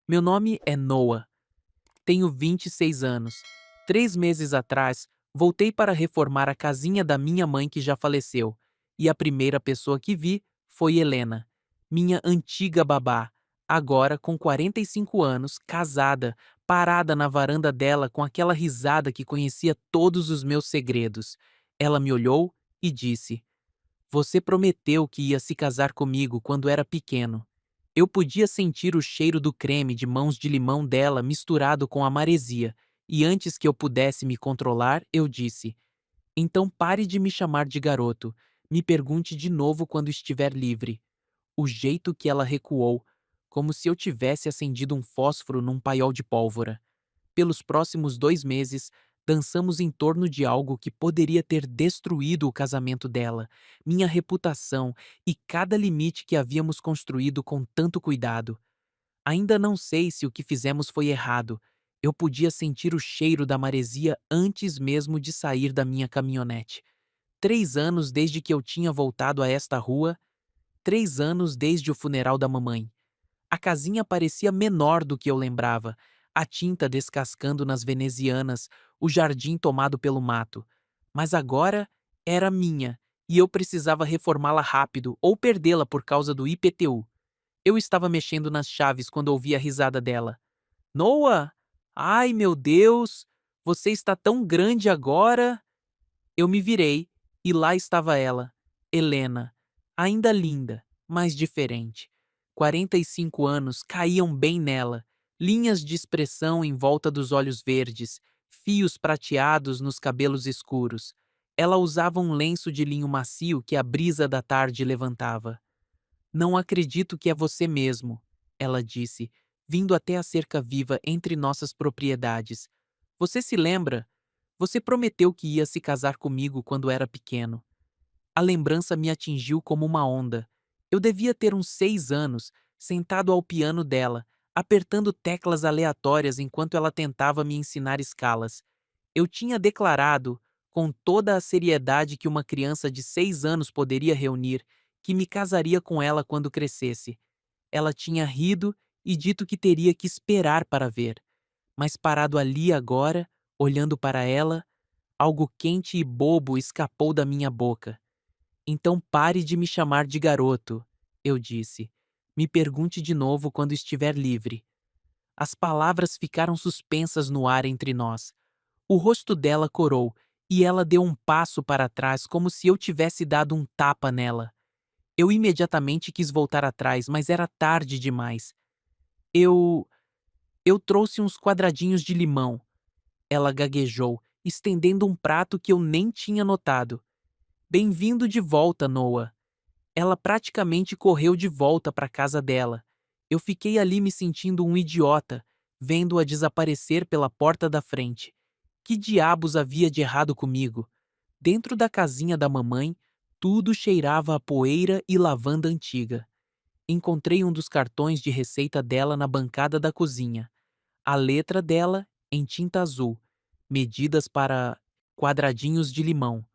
Meu nome é Noah, tenho 26 anos. 3 meses atrás, voltei para reformar a casinha da minha mãe que já faleceu, e a primeira pessoa que vi foi Helena, minha antiga babá, agora com 45 anos, casada, parada na varanda dela com aquela risada que conhecia todos os meus segredos. Ela me olhou e disse: Você prometeu que ia se casar comigo quando era pequeno. Eu podia sentir o cheiro do creme de mãos de limão dela misturado com a maresia, e antes que eu pudesse me controlar, eu disse: Então pare de me chamar de garoto. Me pergunte de novo quando estiver livre. O jeito que ela recuou, como se eu tivesse acendido um fósforo num paiol de pólvora. Pelos próximos 2 meses, dançamos em torno de algo que poderia ter destruído o casamento dela, minha reputação e cada limite que havíamos construído com tanto cuidado. Ainda não sei se o que fizemos foi errado. Eu podia sentir o cheiro da maresia antes mesmo de sair da minha caminhonete. 3 anos desde que eu tinha voltado a esta rua, 3 anos desde o funeral da mamãe. A casinha parecia menor do que eu lembrava, a tinta descascando nas venezianas, o jardim tomado pelo mato. Mas agora era minha, e eu precisava reformá-la rápido ou perdê-la por causa do IPTU. Eu estava mexendo nas chaves quando ouvi a risada dela. Noah! Ai, meu Deus! Você está tão grande agora! Eu me virei, e lá estava ela, Helena, ainda linda, mas diferente. 45 anos caíam bem nela, linhas de expressão em volta dos olhos verdes, fios prateados nos cabelos escuros. Ela usava um lenço de linho macio que a brisa da tarde levantava. Não acredito que é você mesmo, ela disse, vindo até a cerca viva entre nossas propriedades. Você se lembra? Você prometeu que ia se casar comigo quando era pequeno. A lembrança me atingiu como uma onda. Eu devia ter uns 6 anos, sentado ao piano dela, apertando teclas aleatórias enquanto ela tentava me ensinar escalas. Eu tinha declarado, com toda a seriedade que uma criança de 6 anos poderia reunir, que me casaria com ela quando crescesse. Ela tinha rido e dito que teria que esperar para ver. Mas parado ali agora, olhando para ela, algo quente e bobo escapou da minha boca. Então pare de me chamar de garoto, eu disse. Me pergunte de novo quando estiver livre. As palavras ficaram suspensas no ar entre nós. O rosto dela corou e ela deu um passo para trás como se eu tivesse dado um tapa nela. Eu imediatamente quis voltar atrás, mas era tarde demais. Eu. Eu trouxe uns quadradinhos de limão. Ela gaguejou, estendendo um prato que eu nem tinha notado. Bem-vindo de volta, Noah. Ela praticamente correu de volta para a casa dela. Eu fiquei ali me sentindo um idiota, vendo-a desaparecer pela porta da frente. Que diabos havia de errado comigo? Dentro da casinha da mamãe, tudo cheirava a poeira e lavanda antiga. Encontrei um dos cartões de receita dela na bancada da cozinha. A letra dela, em tinta azul, medidas para quadradinhos de limão,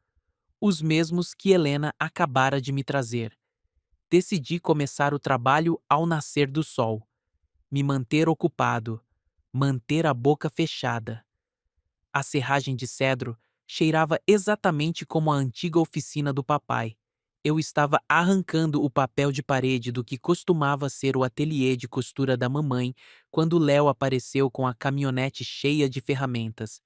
os mesmos que Helena acabara de me trazer. Decidi começar o trabalho ao nascer do sol. Me manter ocupado, manter a boca fechada. A serragem de cedro cheirava exatamente como a antiga oficina do papai. Eu estava arrancando o papel de parede do que costumava ser o ateliê de costura da mamãe quando Léo apareceu com a caminhonete cheia de ferramentas.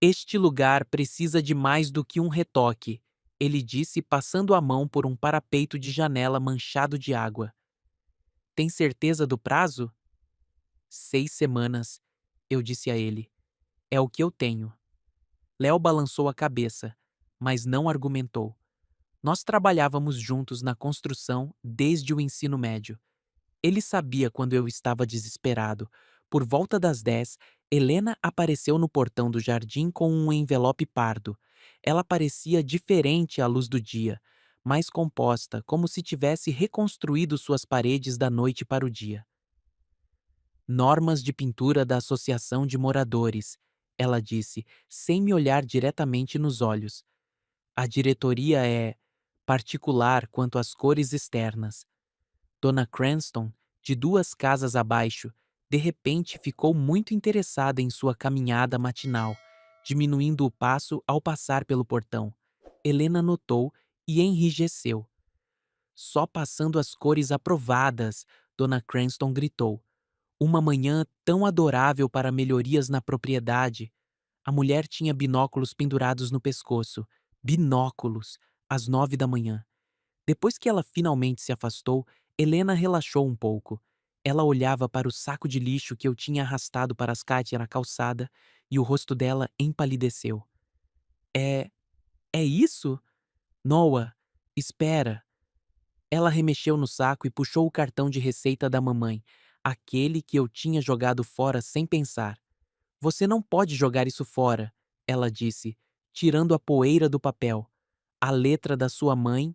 Este lugar precisa de mais do que um retoque, ele disse passando a mão por um parapeito de janela manchado de água. Tem certeza do prazo? 6 semanas, eu disse a ele. É o que eu tenho. Léo balançou a cabeça, mas não argumentou. Nós trabalhávamos juntos na construção desde o ensino médio. Ele sabia quando eu estava desesperado. Por volta das 10, Helena apareceu no portão do jardim com um envelope pardo. Ela parecia diferente à luz do dia, mais composta, como se tivesse reconstruído suas paredes da noite para o dia. Normas de pintura da Associação de Moradores, ela disse, sem me olhar diretamente nos olhos. A diretoria é particular quanto às cores externas. Dona Cranston, de 2 casas abaixo, De repente, ficou muito interessada em sua caminhada matinal, diminuindo o passo ao passar pelo portão. Helena notou e enrijeceu. Só passando as cores aprovadas, Dona Cranston gritou. Uma manhã tão adorável para melhorias na propriedade. A mulher tinha binóculos pendurados no pescoço. Binóculos! Às 9 da manhã. Depois que ela finalmente se afastou, Helena relaxou um pouco. Ela olhava para o saco de lixo que eu tinha arrastado para as Katia na calçada e o rosto dela empalideceu. É. É isso? Noah, espera. Ela remexeu no saco e puxou o cartão de receita da mamãe, aquele que eu tinha jogado fora sem pensar. Você não pode jogar isso fora, ela disse, tirando a poeira do papel. A letra da sua mãe.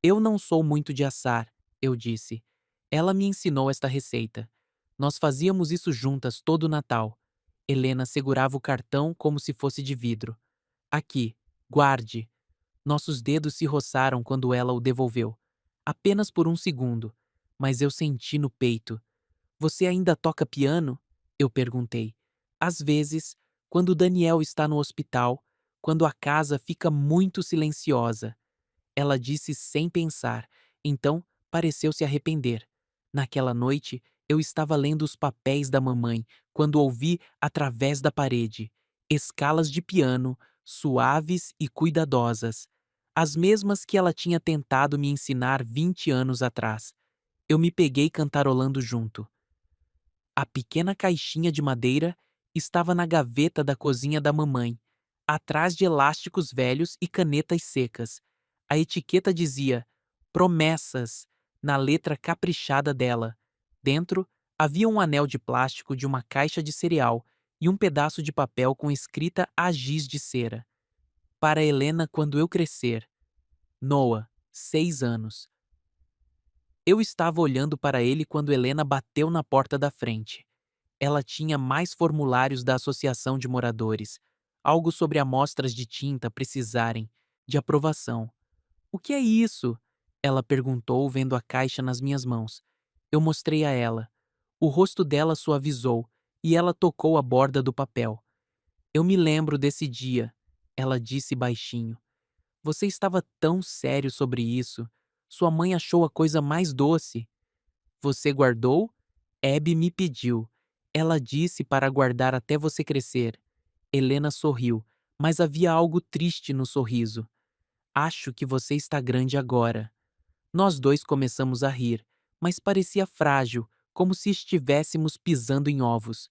Eu não sou muito de assar, eu disse. Ela me ensinou esta receita. Nós fazíamos isso juntas todo o Natal. Helena segurava o cartão como se fosse de vidro. Aqui, guarde. Nossos dedos se roçaram quando ela o devolveu. Apenas por um segundo, mas eu senti no peito. Você ainda toca piano? Eu perguntei. Às vezes, quando Daniel está no hospital, quando a casa fica muito silenciosa. Ela disse sem pensar, então pareceu se arrepender. Naquela noite, eu estava lendo os papéis da mamãe quando ouvi através da parede escalas de piano, suaves e cuidadosas, as mesmas que ela tinha tentado me ensinar 20 anos atrás. Eu me peguei cantarolando junto. A pequena caixinha de madeira estava na gaveta da cozinha da mamãe, atrás de elásticos velhos e canetas secas. A etiqueta dizia Promessas na letra caprichada dela. Dentro havia um anel de plástico de uma caixa de cereal e um pedaço de papel com escrita a giz de cera. Para Helena quando eu crescer. Noah, 6 anos. Eu estava olhando para ele quando Helena bateu na porta da frente. Ela tinha mais formulários da Associação de Moradores, algo sobre amostras de tinta precisarem de aprovação. O que é isso? Ela perguntou, vendo a caixa nas minhas mãos. Eu mostrei a ela. O rosto dela suavizou e ela tocou a borda do papel. Eu me lembro desse dia, ela disse baixinho. Você estava tão sério sobre isso. Sua mãe achou a coisa mais doce. Você guardou? Abby me pediu. Ela disse para guardar até você crescer. Helena sorriu, mas havia algo triste no sorriso. Acho que você está grande agora. Nós dois começamos a rir, mas parecia frágil, como se estivéssemos pisando em ovos.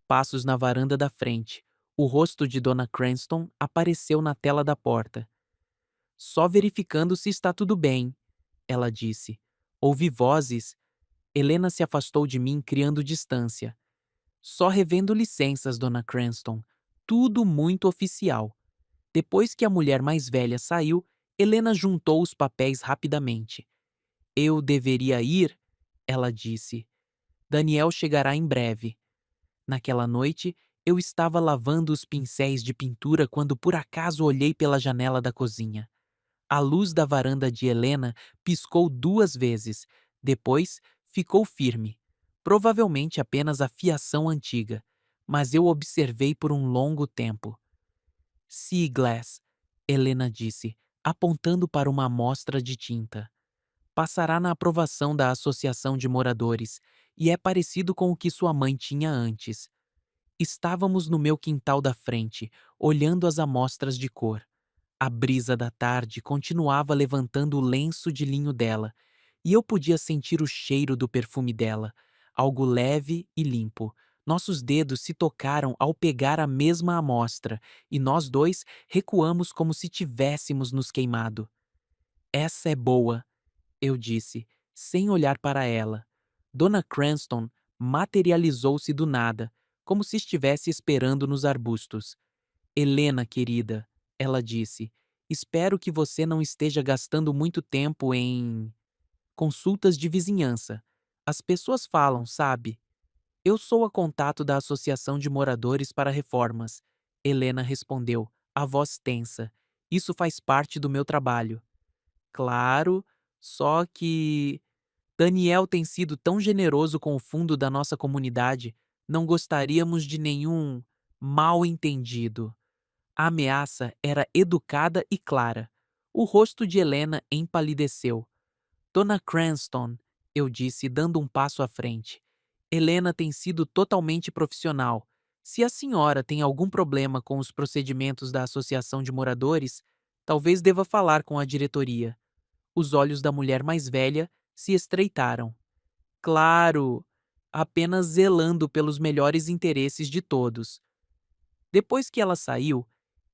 Passos na varanda da frente. O rosto de Dona Cranston apareceu na tela da porta. Só verificando se está tudo bem, ela disse. Ouvi vozes. Helena se afastou de mim, criando distância. Só revendo licenças, Dona Cranston. Tudo muito oficial. Depois que a mulher mais velha saiu, Helena juntou os papéis rapidamente. Eu deveria ir? Ela disse. Daniel chegará em breve. Naquela noite, eu estava lavando os pincéis de pintura quando por acaso olhei pela janela da cozinha. A luz da varanda de Helena piscou 2 vezes, depois ficou firme. Provavelmente apenas a fiação antiga, mas eu observei por um longo tempo. Sea Glass, Helena disse, apontando para uma amostra de tinta. Passará na aprovação da Associação de Moradores e é parecido com o que sua mãe tinha antes. Estávamos no meu quintal da frente, olhando as amostras de cor. A brisa da tarde continuava levantando o lenço de linho dela, e eu podia sentir o cheiro do perfume dela, algo leve e limpo. Nossos dedos se tocaram ao pegar a mesma amostra, e nós dois recuamos como se tivéssemos nos queimado. Essa é boa, eu disse, sem olhar para ela. Dona Cranston materializou-se do nada, como se estivesse esperando nos arbustos. Helena, querida, ela disse, espero que você não esteja gastando muito tempo em consultas de vizinhança. As pessoas falam, sabe? Eu sou a contato da Associação de Moradores para Reformas. Helena respondeu, a voz tensa. Isso faz parte do meu trabalho. Claro, só que Daniel tem sido tão generoso com o fundo da nossa comunidade, não gostaríamos de nenhum mal-entendido. A ameaça era educada e clara. O rosto de Helena empalideceu. Dona Cranston, eu disse, dando um passo à frente. Helena tem sido totalmente profissional. Se a senhora tem algum problema com os procedimentos da Associação de Moradores, talvez deva falar com a diretoria. Os olhos da mulher mais velha se estreitaram. Claro, apenas zelando pelos melhores interesses de todos. Depois que ela saiu,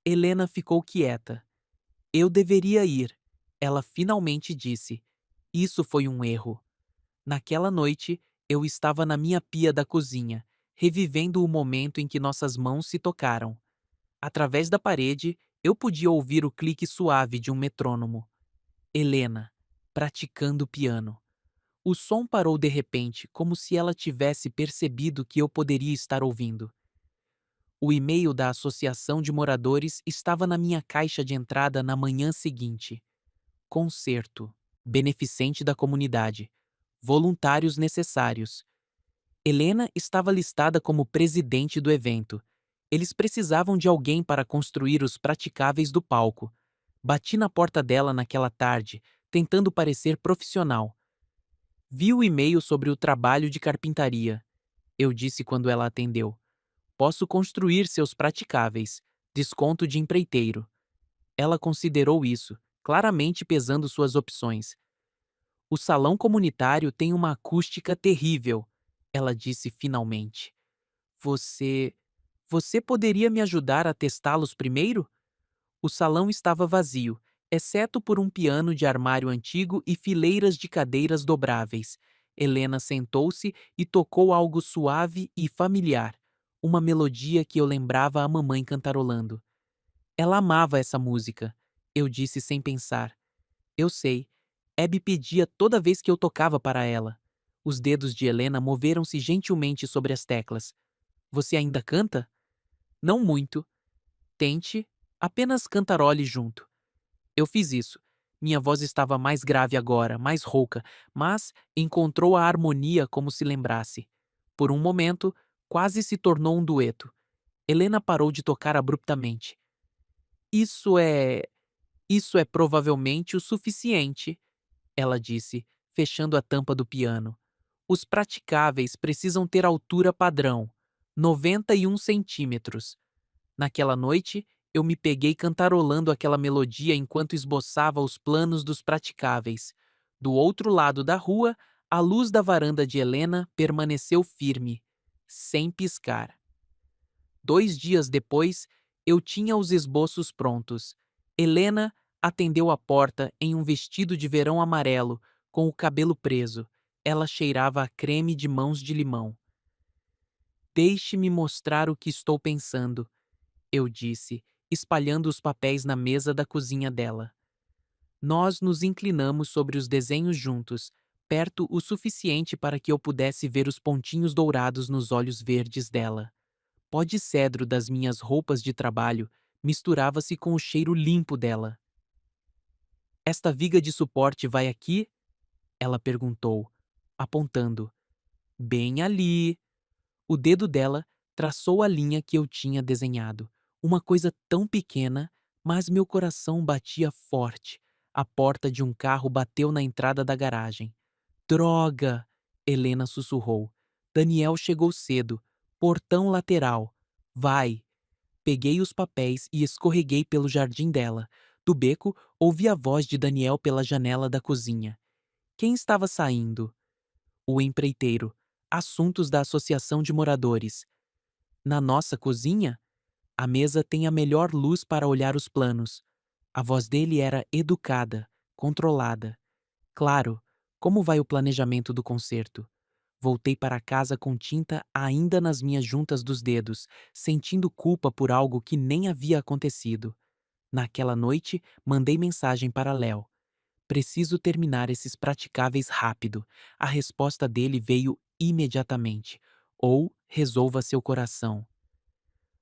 Helena ficou quieta. Eu deveria ir, ela finalmente disse. Isso foi um erro. Naquela noite, eu estava na minha pia da cozinha, revivendo o momento em que nossas mãos se tocaram. Através da parede, eu podia ouvir o clique suave de um metrônomo. Helena, praticando piano. O som parou de repente, como se ela tivesse percebido que eu poderia estar ouvindo. O e-mail da Associação de Moradores estava na minha caixa de entrada na manhã seguinte. Concerto. Beneficente da comunidade. Voluntários necessários. Helena estava listada como presidente do evento. Eles precisavam de alguém para construir os praticáveis do palco. Bati na porta dela naquela tarde, tentando parecer profissional. Vi o e-mail sobre o trabalho de carpintaria. Eu disse quando ela atendeu. Posso construir seus praticáveis. Desconto de empreiteiro. Ela considerou isso, claramente pesando suas opções. O salão comunitário tem uma acústica terrível, ela disse finalmente. Você. Você poderia me ajudar a testá-los primeiro? O salão estava vazio, exceto por um piano de armário antigo e fileiras de cadeiras dobráveis. Helena sentou-se e tocou algo suave e familiar, uma melodia que eu lembrava a mamãe cantarolando. Ela amava essa música, eu disse sem pensar. Eu sei. Abby pedia toda vez que eu tocava para ela. Os dedos de Helena moveram-se gentilmente sobre as teclas. Você ainda canta? Não muito. Tente, apenas cantarole junto. Eu fiz isso. Minha voz estava mais grave agora, mais rouca, mas encontrou a harmonia como se lembrasse. Por um momento, quase se tornou um dueto. Helena parou de tocar abruptamente. Isso é. Isso é provavelmente o suficiente, ela disse, fechando a tampa do piano. Os praticáveis precisam ter altura padrão, 91 centímetros. Naquela noite, eu me peguei cantarolando aquela melodia enquanto esboçava os planos dos praticáveis. Do outro lado da rua, a luz da varanda de Helena permaneceu firme, sem piscar. 2 dias depois, eu tinha os esboços prontos. Helena atendeu a porta em um vestido de verão amarelo, com o cabelo preso. Ela cheirava a creme de mãos de limão. Deixe-me mostrar o que estou pensando, eu disse, espalhando os papéis na mesa da cozinha dela. Nós nos inclinamos sobre os desenhos juntos, perto o suficiente para que eu pudesse ver os pontinhos dourados nos olhos verdes dela. Pó de cedro das minhas roupas de trabalho misturava-se com o cheiro limpo dela. Esta viga de suporte vai aqui? Ela perguntou, apontando. Bem ali. O dedo dela traçou a linha que eu tinha desenhado. Uma coisa tão pequena, mas meu coração batia forte. A porta de um carro bateu na entrada da garagem. Droga! Helena sussurrou. Daniel chegou cedo. Portão lateral. Vai! Peguei os papéis e escorreguei pelo jardim dela. Do beco, ouvi a voz de Daniel pela janela da cozinha. Quem estava saindo? O empreiteiro. Assuntos da Associação de Moradores. Na nossa cozinha? A mesa tem a melhor luz para olhar os planos. A voz dele era educada, controlada. Claro, como vai o planejamento do concerto? Voltei para casa com tinta ainda nas minhas juntas dos dedos, sentindo culpa por algo que nem havia acontecido. Naquela noite, mandei mensagem para Léo. Preciso terminar esses praticáveis rápido. A resposta dele veio imediatamente. Ou resolva seu coração.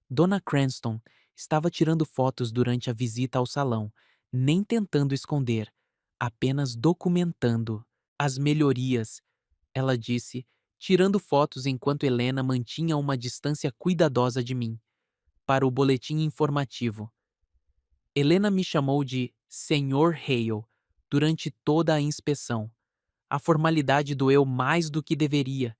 Dona Cranston estava tirando fotos durante a visita ao salão, nem tentando esconder, apenas documentando. As melhorias, ela disse, tirando fotos enquanto Helena mantinha uma distância cuidadosa de mim. Para o boletim informativo. Helena me chamou de Senhor Hale durante toda a inspeção. A formalidade doeu mais do que deveria.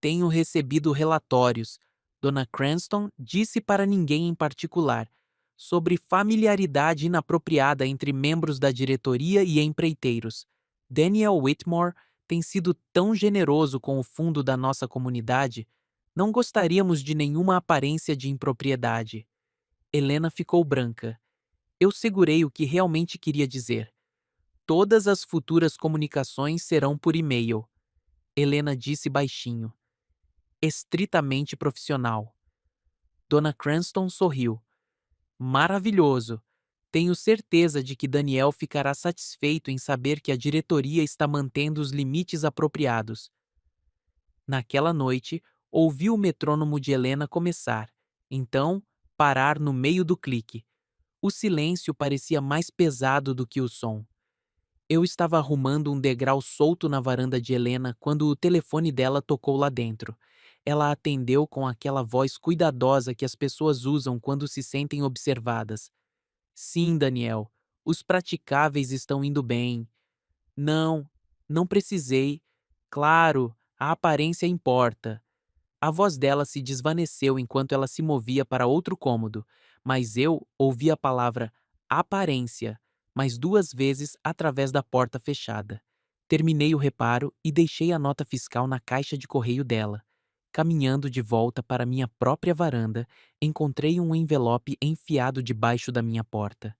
Tenho recebido relatórios, Dona Cranston disse para ninguém em particular, sobre familiaridade inapropriada entre membros da diretoria e empreiteiros. Daniel Whitmore tem sido tão generoso com o fundo da nossa comunidade, não gostaríamos de nenhuma aparência de impropriedade. Helena ficou branca. Eu segurei o que realmente queria dizer. Todas as futuras comunicações serão por e-mail. Helena disse baixinho. Estritamente profissional. Dona Cranston sorriu. Maravilhoso. Tenho certeza de que Daniel ficará satisfeito em saber que a diretoria está mantendo os limites apropriados. Naquela noite, ouvi o metrônomo de Helena começar, então parar no meio do clique. O silêncio parecia mais pesado do que o som. Eu estava arrumando um degrau solto na varanda de Helena quando o telefone dela tocou lá dentro. Ela atendeu com aquela voz cuidadosa que as pessoas usam quando se sentem observadas. Sim, Daniel, os praticáveis estão indo bem. Não, não precisei. Claro, a aparência importa. A voz dela se desvaneceu enquanto ela se movia para outro cômodo, mas eu ouvi a palavra aparência mais 2 vezes através da porta fechada. Terminei o reparo e deixei a nota fiscal na caixa de correio dela. Caminhando de volta para minha própria varanda, encontrei um envelope enfiado debaixo da minha porta.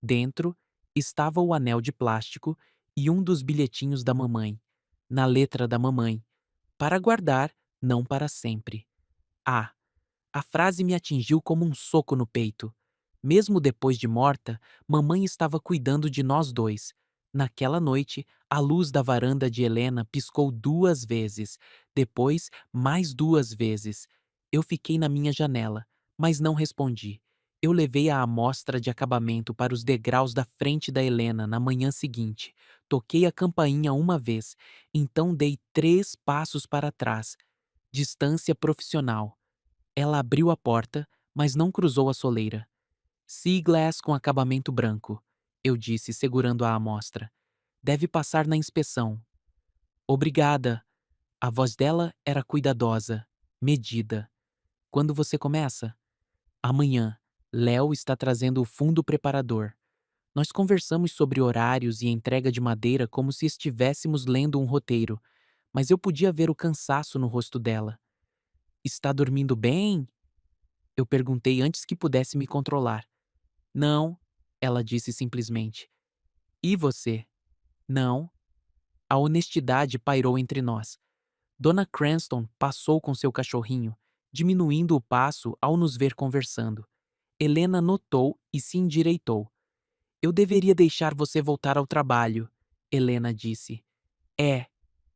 Dentro estava o anel de plástico e um dos bilhetinhos da mamãe, na letra da mamãe, para guardar, não para sempre. Ah, a frase me atingiu como um soco no peito. Mesmo depois de morta, mamãe estava cuidando de nós dois. Naquela noite, a luz da varanda de Helena piscou 2 vezes, depois mais 2 vezes. Eu fiquei na minha janela, mas não respondi. Eu levei a amostra de acabamento para os degraus da frente da Helena na manhã seguinte. Toquei a campainha uma vez, então dei 3 passos para trás. Distância profissional. Ela abriu a porta, mas não cruzou a soleira. Sea Glass com acabamento branco, eu disse, segurando a amostra. Deve passar na inspeção. Obrigada. A voz dela era cuidadosa, medida. Quando você começa? Amanhã. Léo está trazendo o fundo preparador. Nós conversamos sobre horários e entrega de madeira como se estivéssemos lendo um roteiro, mas eu podia ver o cansaço no rosto dela. Está dormindo bem? Eu perguntei antes que pudesse me controlar. Não, ela disse simplesmente. E você? Não. A honestidade pairou entre nós. Dona Cranston passou com seu cachorrinho, diminuindo o passo ao nos ver conversando. Helena notou e se endireitou. Eu deveria deixar você voltar ao trabalho, Helena disse. É,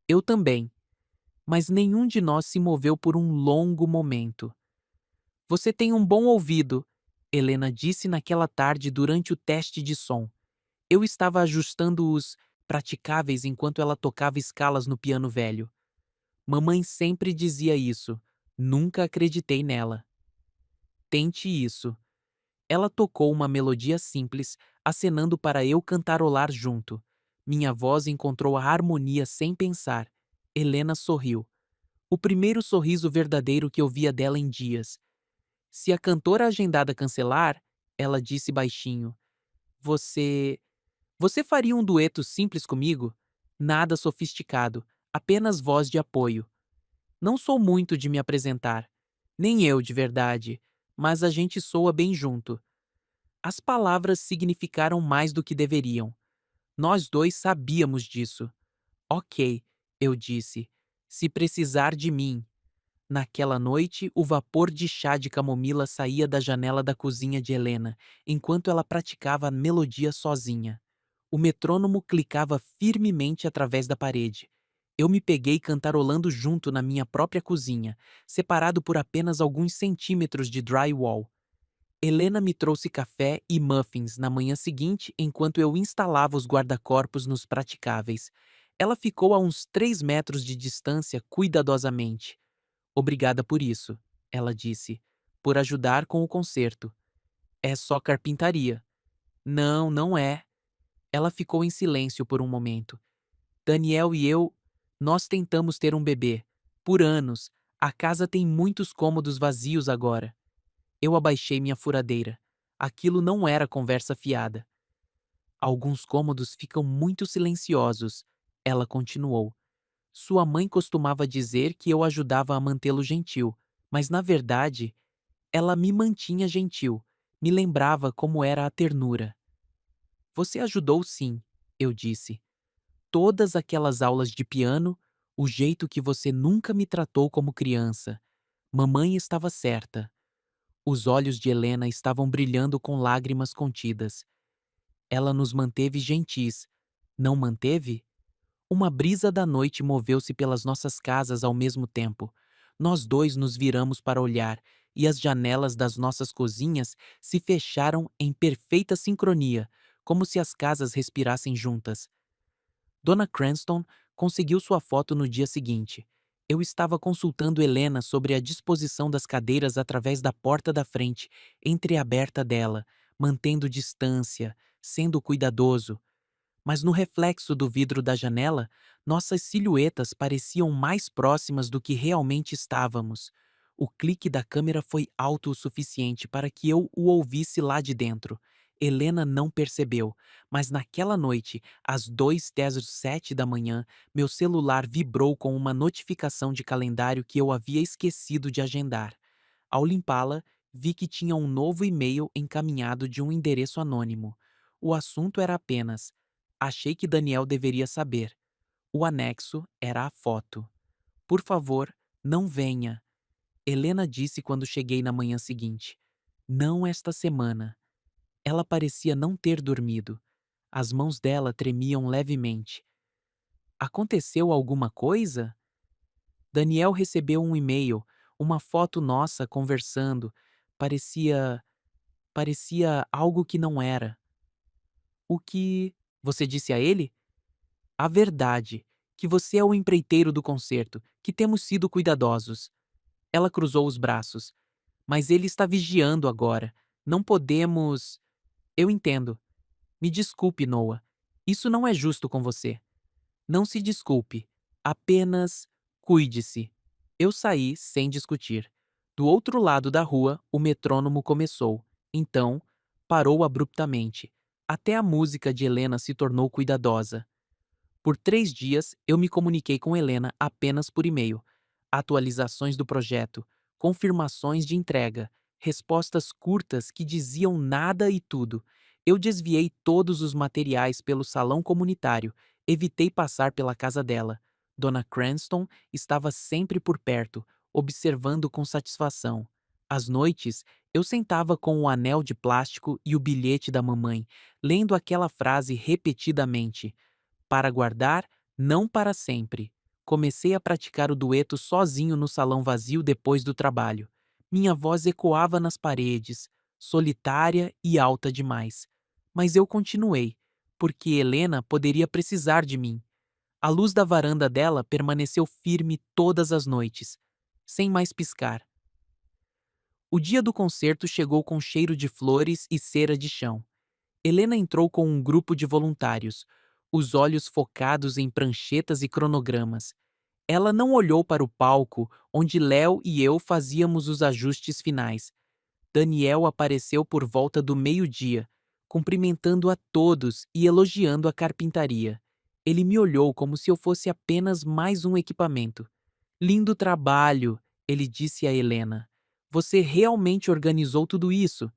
eu também. Mas nenhum de nós se moveu por um longo momento. Você tem um bom ouvido, Helena disse naquela tarde durante o teste de som. Eu estava ajustando os praticáveis enquanto ela tocava escalas no piano velho. Mamãe sempre dizia isso. Nunca acreditei nela. Tente isso. Ela tocou uma melodia simples, acenando para eu cantarolar junto. Minha voz encontrou a harmonia sem pensar. Helena sorriu. O primeiro sorriso verdadeiro que eu via dela em dias. Se a cantora agendada cancelar, ela disse baixinho, Você faria um dueto simples comigo? Nada sofisticado, apenas voz de apoio. Não sou muito de me apresentar. Nem eu, de verdade, mas a gente soa bem junto. As palavras significaram mais do que deveriam. Nós dois sabíamos disso. Ok, eu disse. Se precisar de mim. Naquela noite, o vapor de chá de camomila saía da janela da cozinha de Helena, enquanto ela praticava a melodia sozinha. O metrônomo clicava firmemente através da parede. Eu me peguei cantarolando junto na minha própria cozinha, separado por apenas alguns centímetros de drywall. Helena me trouxe café e muffins na manhã seguinte enquanto eu instalava os guarda-corpos nos praticáveis. Ela ficou a uns 3 metros de distância cuidadosamente. Obrigada por isso, ela disse, por ajudar com o concerto. É só carpintaria. Não, não é. Ela ficou em silêncio por um momento. Daniel e eu, nós tentamos ter um bebê. Por anos, a casa tem muitos cômodos vazios agora. Eu abaixei minha furadeira. Aquilo não era conversa fiada. Alguns cômodos ficam muito silenciosos, ela continuou. Sua mãe costumava dizer que eu ajudava a mantê-lo gentil, mas na verdade, ela me mantinha gentil, me lembrava como era a ternura. Você ajudou sim, eu disse. Todas aquelas aulas de piano, o jeito que você nunca me tratou como criança. Mamãe estava certa. Os olhos de Helena estavam brilhando com lágrimas contidas. Ela nos manteve gentis. Não manteve? Uma brisa da noite moveu-se pelas nossas casas ao mesmo tempo. Nós dois nos viramos para olhar, e as janelas das nossas cozinhas se fecharam em perfeita sincronia, como se as casas respirassem juntas. Dona Cranston conseguiu sua foto no dia seguinte. Eu estava consultando Helena sobre a disposição das cadeiras através da porta da frente, entreaberta dela, mantendo distância, sendo cuidadoso. Mas no reflexo do vidro da janela, nossas silhuetas pareciam mais próximas do que realmente estávamos. O clique da câmera foi alto o suficiente para que eu o ouvisse lá de dentro. Helena não percebeu, mas naquela noite, às 2:07 da manhã, meu celular vibrou com uma notificação de calendário que eu havia esquecido de agendar. Ao limpá-la, vi que tinha um novo e-mail encaminhado de um endereço anônimo. O assunto era apenas: achei que Daniel deveria saber. O anexo era a foto. Por favor, não venha. Helena disse quando cheguei na manhã seguinte. Não esta semana. Ela parecia não ter dormido. As mãos dela tremiam levemente. Aconteceu alguma coisa? Daniel recebeu um e-mail, uma foto nossa conversando. Parecia algo que não era. O que você disse a ele? A verdade, que você é o empreiteiro do concerto, que temos sido cuidadosos. Ela cruzou os braços. Mas ele está vigiando agora. Não podemos. Eu entendo. Me desculpe, Noah. Isso não é justo com você. Não se desculpe. Apenas cuide-se. Eu saí sem discutir. Do outro lado da rua, o metrônomo começou. Então, parou abruptamente. Até a música de Helena se tornou cuidadosa. Por 3 dias, eu me comuniquei com Helena apenas por e-mail. Atualizações do projeto, confirmações de entrega, respostas curtas que diziam nada e tudo. Eu desviei todos os materiais pelo salão comunitário, evitei passar pela casa dela. Dona Cranston estava sempre por perto, observando com satisfação. Às noites, eu sentava com o anel de plástico e o bilhete da mamãe, lendo aquela frase repetidamente: para guardar, não para sempre. Comecei a praticar o dueto sozinho no salão vazio depois do trabalho. Minha voz ecoava nas paredes, solitária e alta demais. Mas eu continuei, porque Helena poderia precisar de mim. A luz da varanda dela permaneceu firme todas as noites, sem mais piscar. O dia do concerto chegou com cheiro de flores e cera de chão. Helena entrou com um grupo de voluntários, os olhos focados em pranchetas e cronogramas. Ela não olhou para o palco, onde Léo e eu fazíamos os ajustes finais. Daniel apareceu por volta do meio-dia, cumprimentando a todos e elogiando a carpintaria. Ele me olhou como se eu fosse apenas mais um equipamento. Lindo trabalho, ele disse a Helena. Você realmente organizou tudo isso?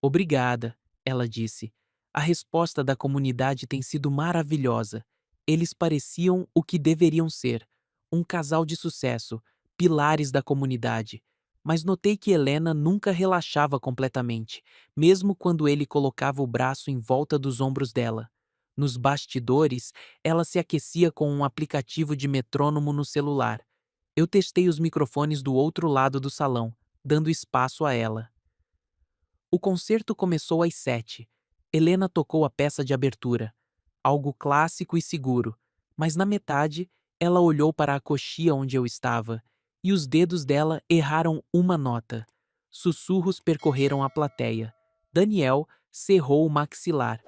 Obrigada, ela disse. A resposta da comunidade tem sido maravilhosa. Eles pareciam o que deveriam ser: um casal de sucesso, pilares da comunidade. Mas notei que Helena nunca relaxava completamente, mesmo quando ele colocava o braço em volta dos ombros dela. Nos bastidores, ela se aquecia com um aplicativo de metrônomo no celular. Eu testei os microfones do outro lado do salão, dando espaço a ela. O concerto começou às 7. Helena tocou a peça de abertura. Algo clássico e seguro. Mas na metade, ela olhou para a coxia onde eu estava, e os dedos dela erraram uma nota. Sussurros percorreram a plateia. Daniel cerrou o maxilar.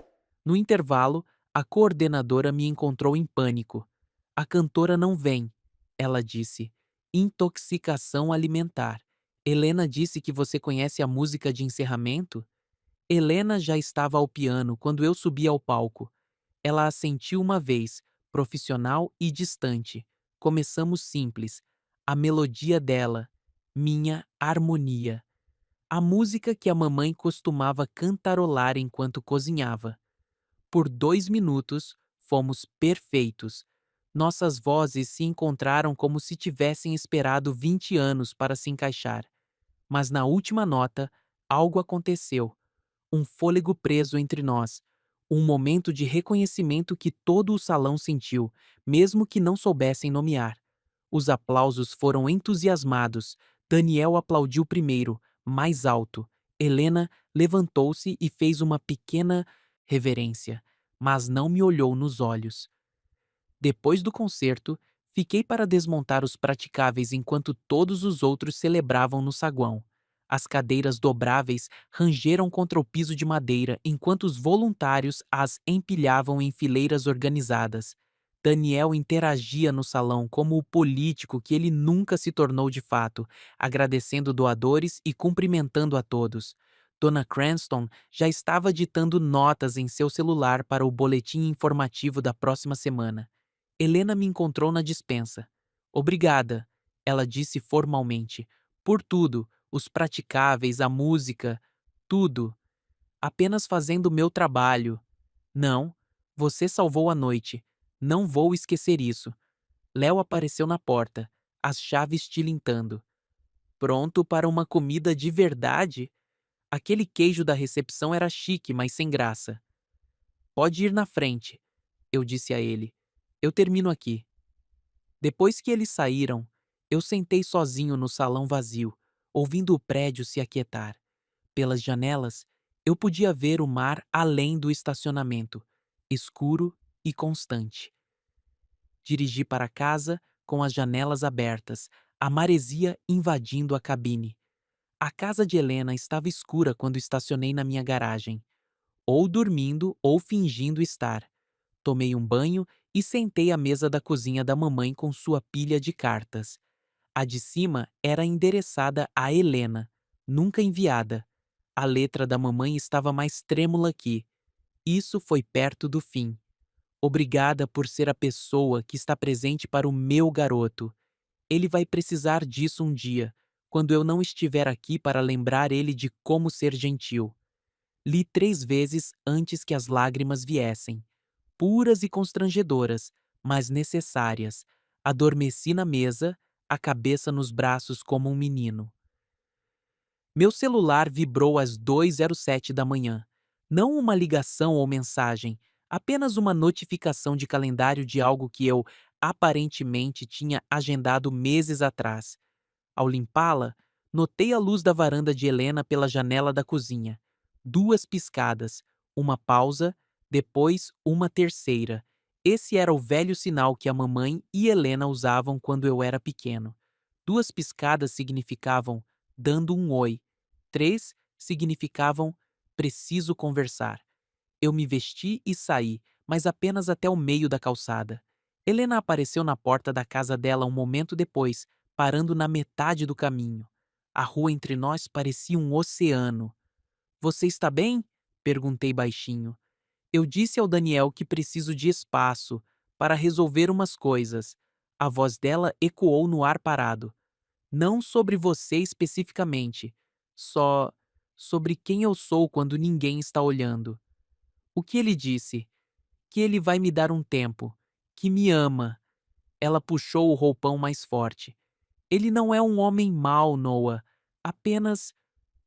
No intervalo, a coordenadora me encontrou em pânico. A cantora não vem, ela disse. Intoxicação alimentar. Helena disse que você conhece a música de encerramento? Helena já estava ao piano quando eu subi ao palco. Ela assentiu uma vez, profissional e distante. Começamos simples. A melodia dela, minha harmonia. A música que a mamãe costumava cantarolar enquanto cozinhava. Por 2 minutos, fomos perfeitos. Nossas vozes se encontraram como se tivessem esperado 20 anos para se encaixar. Mas na última nota, algo aconteceu. Um fôlego preso entre nós. Um momento de reconhecimento que todo o salão sentiu, mesmo que não soubessem nomear. Os aplausos foram entusiasmados. Daniel aplaudiu primeiro, mais alto. Helena levantou-se e fez uma pequena reverência, mas não me olhou nos olhos. Depois do concerto, fiquei para desmontar os praticáveis enquanto todos os outros celebravam no saguão. As cadeiras dobráveis rangeram contra o piso de madeira enquanto os voluntários as empilhavam em fileiras organizadas. Daniel interagia no salão como o político que ele nunca se tornou de fato, agradecendo doadores e cumprimentando a todos. Dona Cranston já estava ditando notas em seu celular para o boletim informativo da próxima semana. Helena me encontrou na despensa. Obrigada, ela disse formalmente, por tudo, os praticáveis, a música, tudo. Apenas fazendo o meu trabalho. Não, você salvou a noite. Não vou esquecer isso. Léo apareceu na porta, as chaves tilintando. Pronto para uma comida de verdade? Aquele queijo da recepção era chique, mas sem graça. Pode ir na frente, eu disse a ele. Eu termino aqui. Depois que eles saíram, eu sentei sozinho no salão vazio, ouvindo o prédio se aquietar. Pelas janelas, eu podia ver o mar além do estacionamento, escuro e constante. Dirigi para casa com as janelas abertas, a maresia invadindo a cabine. A casa de Helena estava escura quando estacionei na minha garagem, ou dormindo ou fingindo estar. Tomei um banho e sentei à mesa da cozinha da mamãe com sua pilha de cartas. A de cima era endereçada a Helena, nunca enviada. A letra da mamãe estava mais trêmula que. Isso foi perto do fim. Obrigada por ser a pessoa que está presente para o meu garoto. Ele vai precisar disso um dia, quando eu não estiver aqui para lembrar ele de como ser gentil. Li 3 vezes antes que as lágrimas viessem. Puras e constrangedoras, mas necessárias. Adormeci na mesa, a cabeça nos braços como um menino. Meu celular vibrou às 2:07 da manhã. Não uma ligação ou mensagem, apenas uma notificação de calendário de algo que eu, aparentemente, tinha agendado meses atrás. Ao limpá-la, notei a luz da varanda de Helena pela janela da cozinha. 2 piscadas, uma pausa, depois uma terceira. Esse era o velho sinal que a mamãe e Helena usavam quando eu era pequeno. 2 piscadas significavam dando um oi. 3 significavam preciso conversar. Eu me vesti e saí, mas apenas até o meio da calçada. Helena apareceu na porta da casa dela um momento depois, parando na metade do caminho. A rua entre nós parecia um oceano. Você está bem? Perguntei baixinho. Eu disse ao Daniel que preciso de espaço para resolver umas coisas. A voz dela ecoou no ar parado. Não sobre você especificamente, só sobre quem eu sou quando ninguém está olhando. O que ele disse? Que ele vai me dar um tempo, que me ama. Ela puxou o roupão mais forte. Ele não é um homem mau, Noah, apenas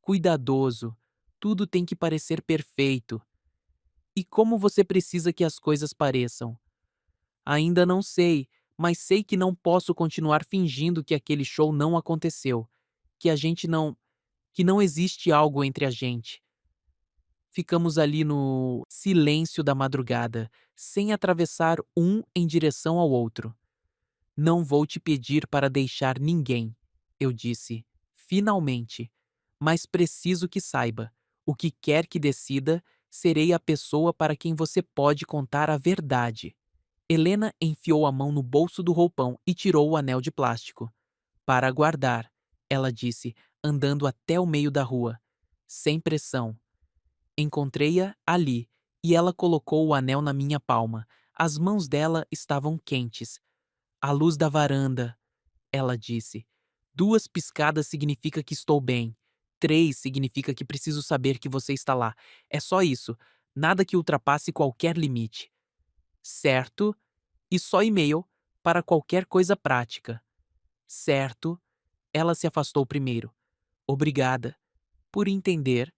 cuidadoso. Tudo tem que parecer perfeito. E como você precisa que as coisas pareçam? Ainda não sei, mas sei que não posso continuar fingindo que aquele show não aconteceu, que a gente não, que não existe algo entre a gente. Ficamos ali no silêncio da madrugada, sem atravessar um em direção ao outro. Não vou te pedir para deixar ninguém, eu disse, finalmente. Mas preciso que saiba: o que quer que decida, serei a pessoa para quem você pode contar a verdade. Helena enfiou a mão no bolso do roupão e tirou o anel de plástico. Para guardar, ela disse, andando até o meio da rua. Sem pressão. Encontrei-a ali, e ela colocou o anel na minha palma. As mãos dela estavam quentes. A luz da varanda, ela disse. 2 piscadas significa que estou bem. 3 significa que preciso saber que você está lá. É só isso. Nada que ultrapasse qualquer limite. Certo? E só e-mail para qualquer coisa prática. Certo? Ela se afastou primeiro. Obrigada. Por entender.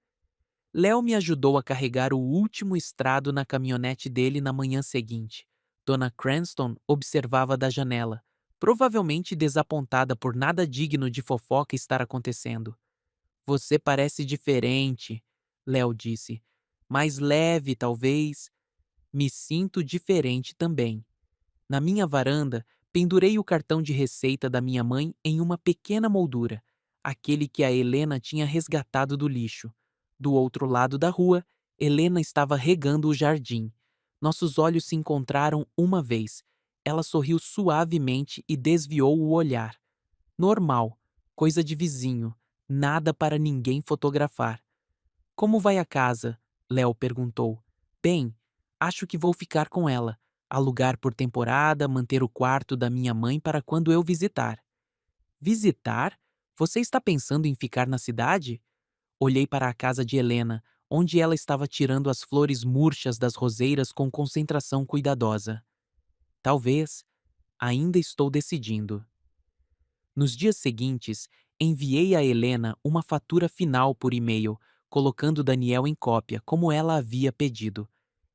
Léo me ajudou a carregar o último estrado na caminhonete dele na manhã seguinte. Dona Cranston observava da janela, provavelmente desapontada por nada digno de fofoca estar acontecendo. Você parece diferente, Léo disse. Mais leve, talvez. Me sinto diferente também. Na minha varanda, pendurei o cartão de receita da minha mãe em uma pequena moldura, aquele que a Helena tinha resgatado do lixo. Do outro lado da rua, Helena estava regando o jardim. Nossos olhos se encontraram uma vez. Ela sorriu suavemente e desviou o olhar. Normal, coisa de vizinho, nada para ninguém fotografar. Como vai a casa? Léo perguntou. Bem, acho que vou ficar com ela. Alugar por temporada, manter o quarto da minha mãe para quando eu visitar. Visitar? Você está pensando em ficar na cidade? Olhei para a casa de Helena, onde ela estava tirando as flores murchas das roseiras com concentração cuidadosa. Talvez. Ainda estou decidindo. Nos dias seguintes, enviei a Helena uma fatura final por e-mail, colocando Daniel em cópia, como ela havia pedido.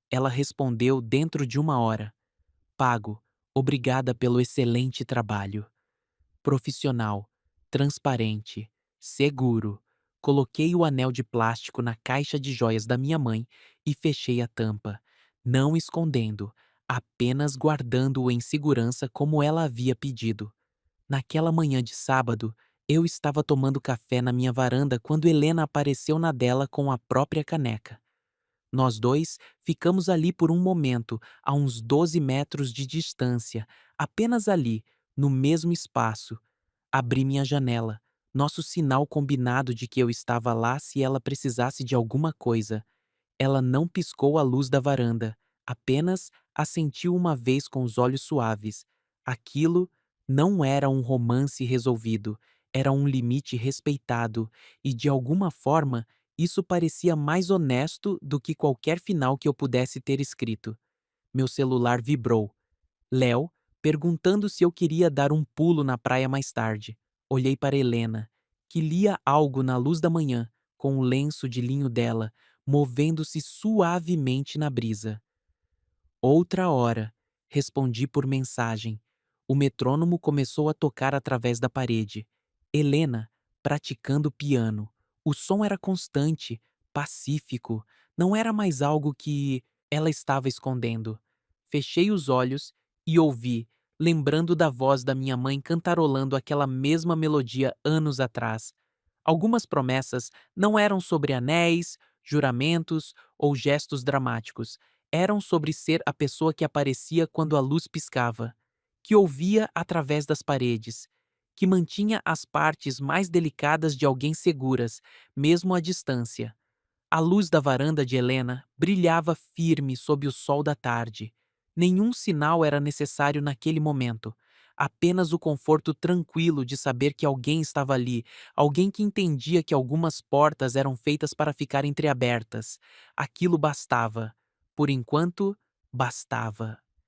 Ela respondeu dentro de 1 hora. Pago. Obrigada pelo excelente trabalho. Profissional. Transparente. Seguro. Coloquei o anel de plástico na caixa de joias da minha mãe e fechei a tampa, não escondendo, apenas guardando-o em segurança como ela havia pedido. Naquela manhã de sábado, eu estava tomando café na minha varanda quando Helena apareceu na dela com a própria caneca. Nós dois ficamos ali por um momento, a uns 12 metros de distância, apenas ali, no mesmo espaço. Abri minha janela, nosso sinal combinado de que eu estava lá se ela precisasse de alguma coisa. Ela não piscou a luz da varanda, apenas assentiu uma vez com os olhos suaves. Aquilo não era um romance resolvido, era um limite respeitado, e de alguma forma isso parecia mais honesto do que qualquer final que eu pudesse ter escrito. Meu celular vibrou. Léo, perguntando se eu queria dar um pulo na praia mais tarde. Olhei para Helena, que lia algo na luz da manhã, com o lenço de linho dela, movendo-se suavemente na brisa. Outra hora, respondi por mensagem. O metrônomo começou a tocar através da parede. Helena, praticando piano. O som era constante, pacífico, não era mais algo que ela estava escondendo. Fechei os olhos e ouvi, lembrando da voz da minha mãe cantarolando aquela mesma melodia anos atrás. Algumas promessas não eram sobre anéis, juramentos ou gestos dramáticos. Eram sobre ser a pessoa que aparecia quando a luz piscava, que ouvia através das paredes, que mantinha as partes mais delicadas de alguém seguras, mesmo à distância. A luz da varanda de Helena brilhava firme sob o sol da tarde. Nenhum sinal era necessário naquele momento. Apenas o conforto tranquilo de saber que alguém estava ali, alguém que entendia que algumas portas eram feitas para ficar entreabertas. Aquilo bastava. Por enquanto, bastava.